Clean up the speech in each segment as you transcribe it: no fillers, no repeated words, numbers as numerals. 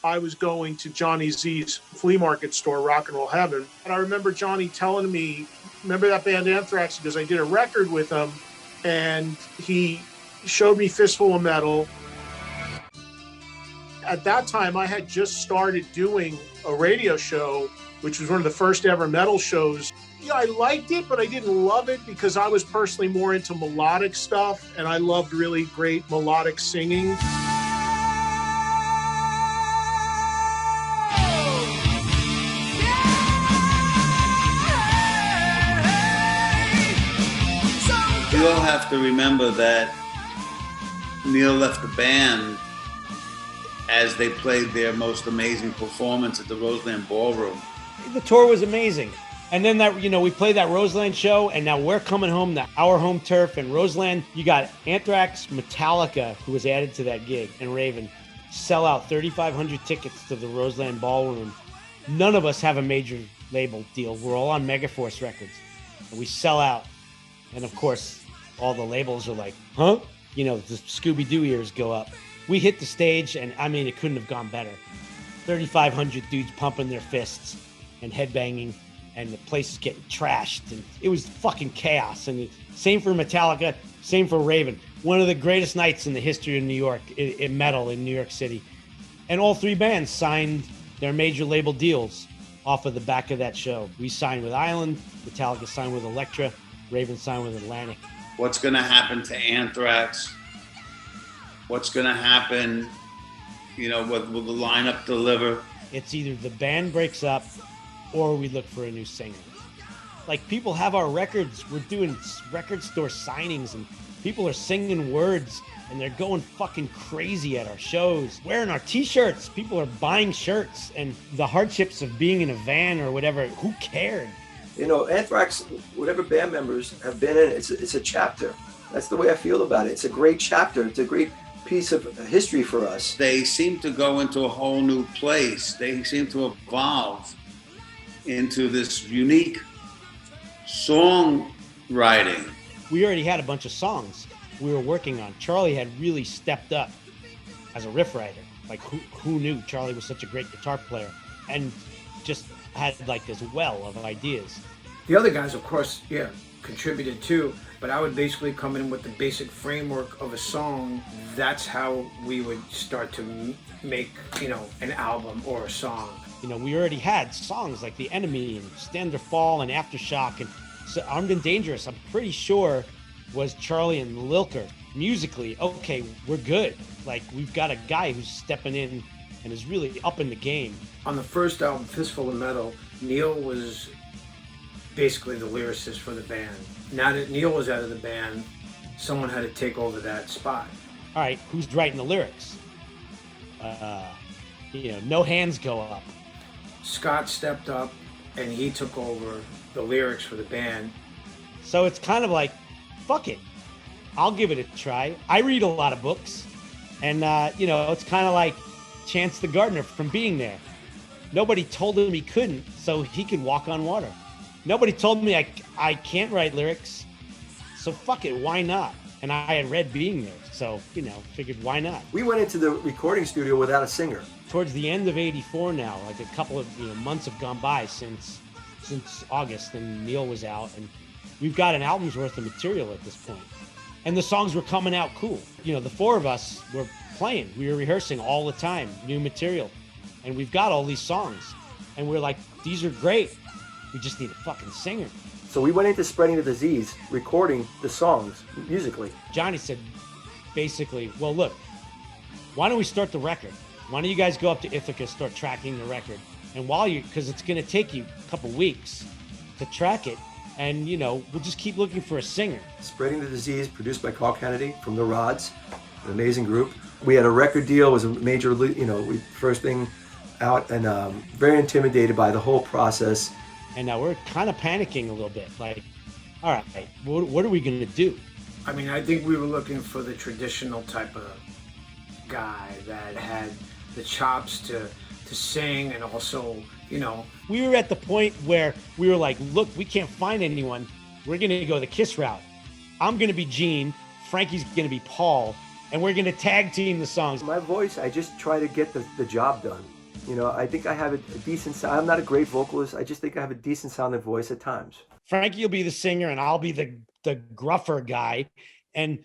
I was going to Johnny Z's flea market store, Rock and Roll Heaven. And I remember Johnny telling me, remember that band Anthrax? Because I did a record with him, and he showed me Fistful of Metal. At that time, I had just started doing a radio show, which was one of the first ever metal shows. Yeah, I liked it, but I didn't love it because I was personally more into melodic stuff, and I loved really great melodic singing. You all have to remember that Neil left the band as they played their most amazing performance at the Roseland Ballroom. The tour was amazing. And then that, we played that Roseland show, and now we're coming home to our home turf. And Roseland, you got Anthrax, Metallica, who was added to that gig, and Raven, sell out 3,500 tickets to the Roseland Ballroom. None of us have a major label deal. We're all on Megaforce Records. And we sell out. And of course, all the labels are like, huh? The Scooby-Doo ears go up. We hit the stage, and I mean, it couldn't have gone better. 3,500 dudes pumping their fists and headbanging, and the place is getting trashed, and it was fucking chaos. And same for Metallica, same for Raven. One of the greatest nights in the history of New York, in metal in New York City. And all three bands signed their major label deals off of the back of that show. We signed with Island, Metallica signed with Elektra, Raven signed with Atlantic. What's going to happen to Anthrax? What's going to happen? What will the lineup deliver? It's either the band breaks up or we look for a new singer. Like, people have our records. We're doing record store signings, and people are singing words, and they're going fucking crazy at our shows, wearing our t-shirts. People are buying shirts, and the hardships of being in a van or whatever, who cared? Anthrax, whatever band members have been in, it's a chapter. That's the way I feel about it. It's a great chapter. It's a great piece of history for us. They seem to go into a whole new place. They seem to evolve into this unique songwriting. We already had a bunch of songs we were working on. Charlie had really stepped up as a riff writer. Like, who knew Charlie was such a great guitar player, and just had like this well of ideas. The other guys, of course, contributed too, but I would basically come in with the basic framework of a song. That's how we would start to make, an album or a song. We already had songs like The Enemy and Stand or Fall and Aftershock, and so Armed and Dangerous, I'm pretty sure, was Charlie and Lilker. Musically, okay, we're good. Like, we've got a guy who's stepping in and is really up in the game. On the first album, Fistful of Metal, Neil was basically the lyricist for the band. Now that Neil was out of the band, someone had to take over that spot. All right, who's writing the lyrics? No hands go up. Scott stepped up and he took over the lyrics for the band. So it's kind of like, fuck it, I'll give it a try. I read a lot of books, and it's kind of like Chance the Gardener from Being There. Nobody told him he couldn't, so he could walk on water. Nobody told me I can't write lyrics, so fuck it, why not? And I had read Being There, so, figured why not? We went into the recording studio without a singer. Towards the end of '84 now, like a couple of months have gone by since August, and Neil was out, and we've got an album's worth of material at this point. And the songs were coming out cool. The four of us were playing. We were rehearsing all the time, new material. And we've got all these songs. And we're like, these are great. We just need a fucking singer. So we went into Spreading the Disease, recording the songs musically. Johnny said, basically, well, look, why don't we start the record? Why don't you guys go up to Ithaca, start tracking the record? And because it's going to take you a couple weeks to track it, and, we'll just keep looking for a singer. Spreading the Disease, produced by Carl Kennedy from The Rods, an amazing group. We had a record deal, it was a major, first thing out, and very intimidated by the whole process. And now we're kind of panicking a little bit, like, all right, what are we going to do? I mean, I think we were looking for the traditional type of guy that had the chops to sing, and also, We were at the point where we were like, look, we can't find anyone. We're going to go the Kiss route. I'm going to be Gene, Frankie's going to be Paul, and we're going to tag team the songs. My voice, I just try to get the job done. You know, I think I have a decent sound. I'm not a great vocalist. I just think I have a decent sounding voice at times. Frankie will be the singer and I'll be the gruffer guy. And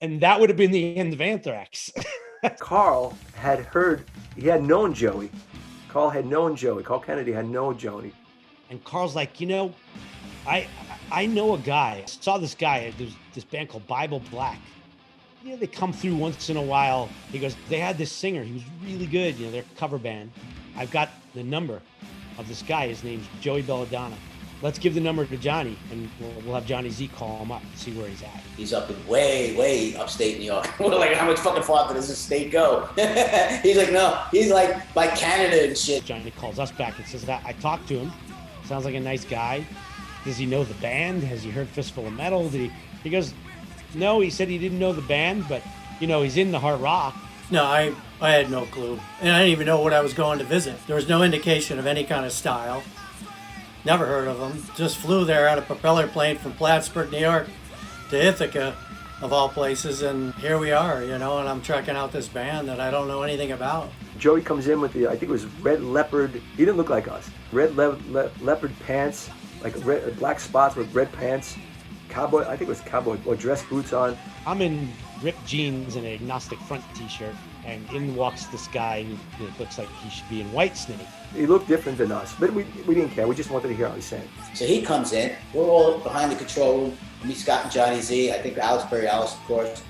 that would have been the end of Anthrax. Carl had known Joey. Carl Kennedy had known Joey. And Carl's like, you know, I know a guy. I saw this guy. There's this band called Bible Black. You know, they come through once in a while. He goes, they had this singer. He was really good. You know, they're a cover band. I've got the number of this guy. His name's Joey Belladonna. Let's give the number to Johnny, and we'll have Johnny Z call him up and see where he's at. He's up in way upstate New York. We're like, how much fucking farther does this state go? He's like, no. He's like by Canada and shit. Johnny calls us back and says that I talked to him. Sounds like a nice guy. Does he know the band? Has he heard Fistful of Metal? He goes, no, he said he didn't know the band, but, you know, he's in the hard rock. No, I had no clue. And I didn't even know what I was going to visit. There was no indication of any kind of style. Never heard of them. Just flew there on a propeller plane from Plattsburgh, New York to Ithaca, of all places. And here we are, you know, and I'm checking out this band that I don't know anything about. Joey comes in with I think it was red leopard. He didn't look like us. Red leopard pants, like black spots with red pants. Cowboy, I think it was cowboy or dress boots on. I'm in ripped jeans and an agnostic front t-shirt, and in walks this guy who looks like he should be in Whitesnake. He looked different than us, but we didn't care. We just wanted to hear how he sang. So he comes in. We're all behind the control room. Me, Scott, and Johnny Z. I think Alex Perry Alice, of course.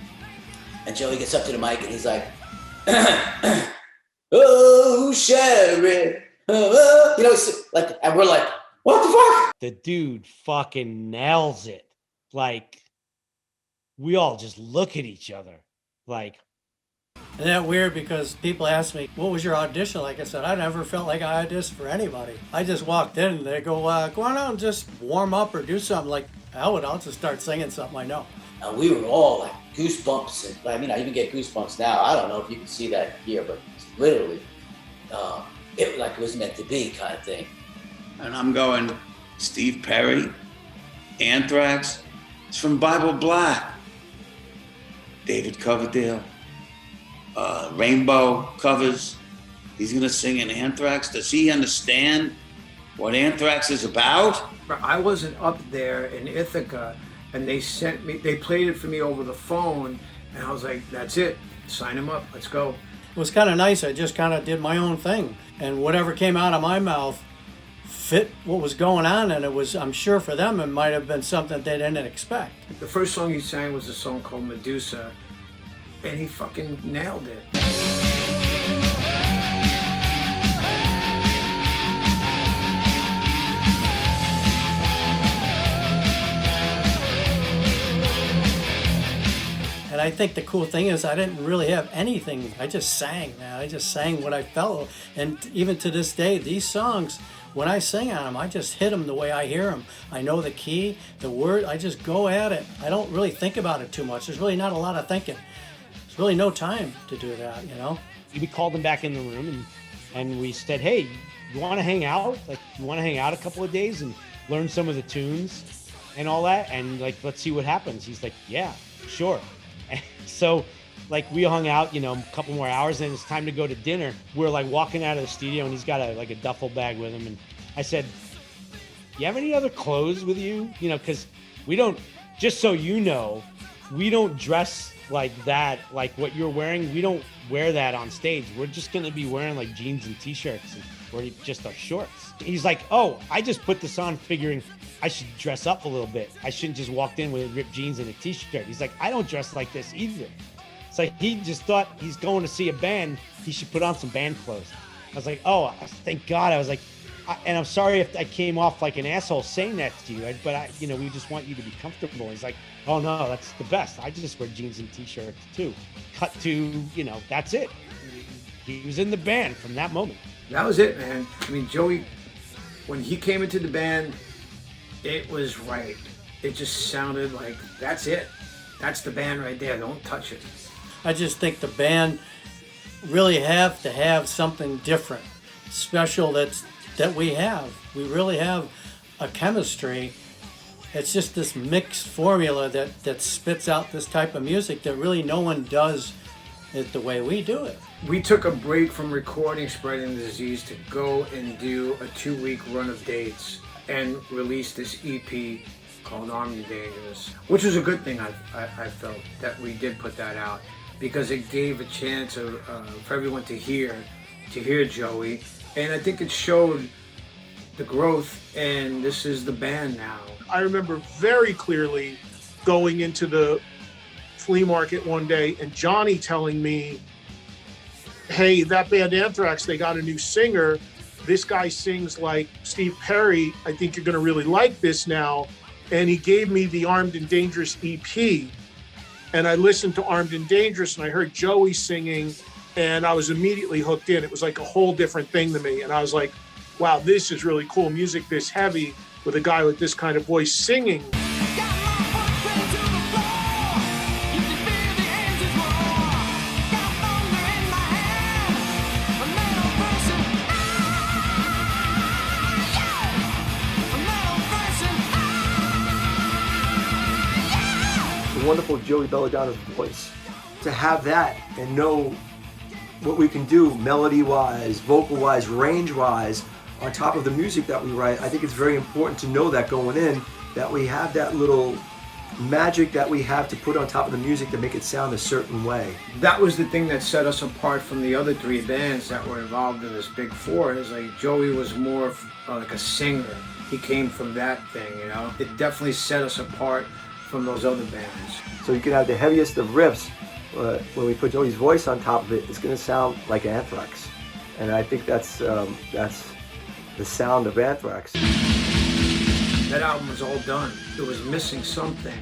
And Joey gets up to the mic and he's like, oh, Sherry. You know, like, and we're like, what the fuck? The dude fucking nails it. Like, we all just look at each other like. Isn't that weird? Because people ask me, what was your audition like? I said, I never felt like I auditioned for anybody. I just walked in and they go, go on out and just warm up or do something. Like, hell, I'll just start singing something I know. And we were all like goosebumps. I mean, I even get goosebumps now. I don't know if you can see that here, but literally, it like it was meant to be kind of thing. And I'm going, Steve Perry, Anthrax, it's from Bible Black. David Coverdale, Rainbow covers. He's gonna sing in Anthrax. Does he understand what Anthrax is about? I wasn't up there in Ithaca, and they played it for me over the phone, and I was like, that's it, sign him up, let's go. It was kind of nice. I just kind of did my own thing, and whatever came out of my mouth fit what was going on, and it was, I'm sure for them, it might have been something they didn't expect. The first song he sang was a song called Medusa, and he fucking nailed it. And I think the cool thing is I didn't really have anything. I just sang, man. I just sang what I felt. And even to this day, these songs, when I sing on them, I just hit them the way I hear them. I know the key, the word, I just go at it. I don't really think about it too much. There's really not a lot of thinking. There's really no time to do that, you know? We called them back in the room and we said, hey, you want to hang out? Like, you want to hang out a couple of days and learn some of the tunes and all that? And like, let's see what happens. He's like, yeah, sure. And so like we hung out, you know, a couple more hours and it's time to go to dinner. We're like walking out of the studio and he's got a duffel bag with him. And I said, you have any other clothes with you? You know, cause we don't, just so you know, we don't dress like that, like what you're wearing. We don't wear that on stage. We're just going to be wearing like jeans and t-shirts or just our shorts. He's like, oh, I just put this on figuring I should dress up a little bit. I shouldn't just walked in with ripped jeans and a t-shirt. He's like, I don't dress like this either. It's like he just thought he's going to see a band. He should put on some band clothes. I was like, oh, thank God. I was like, and I'm sorry if I came off like an asshole saying that to you, but you know, we just want you to be comfortable. He's like, oh no, that's the best. I just wear jeans and t-shirts too. Cut to, you know, that's it. He was in the band from that moment. That was it, man. I mean, Joey, when he came into the band, it was right. It just sounded like, that's it. That's the band right there. Don't touch it. I just think the band really have to have something different, special that we have. We really have a chemistry It's just this mixed formula that spits out this type of music that really no one does it the way we do it. We took a break from recording Spreading the Disease to go and do a 2-week run of dates and release this EP called Armed and Dangerous, which was a good thing. I felt that we did put that out because it gave a chance for everyone to hear Joey, and I think it showed the growth, and this is the band now. I remember very clearly going into the flea market one day and Johnny telling me, hey, that band Anthrax, they got a new singer. This guy sings like Steve Perry. I think you're going to really like this now. And he gave me the Armed and Dangerous EP. And I listened to Armed and Dangerous and I heard Joey singing and I was immediately hooked in. It was like a whole different thing to me. And I was like, wow, this is really cool music this heavy with a guy with this kind of voice singing. The wonderful Joey Belladonna's voice. To have that and know what we can do melody-wise, vocal-wise, range-wise, on top of the music that we write, I think it's very important to know that going in, that we have that little magic that we have to put on top of the music to make it sound a certain way. That was the thing that set us apart from the other 3 bands that were involved in this big 4. Is like Joey was more like a singer. He came from that thing, you know. It definitely set us apart from those other bands. So you can have the heaviest of riffs, when we put Joey's voice on top of it, it's going to sound like Anthrax, and I think that's the sound of Anthrax. That album was all done. It was missing something.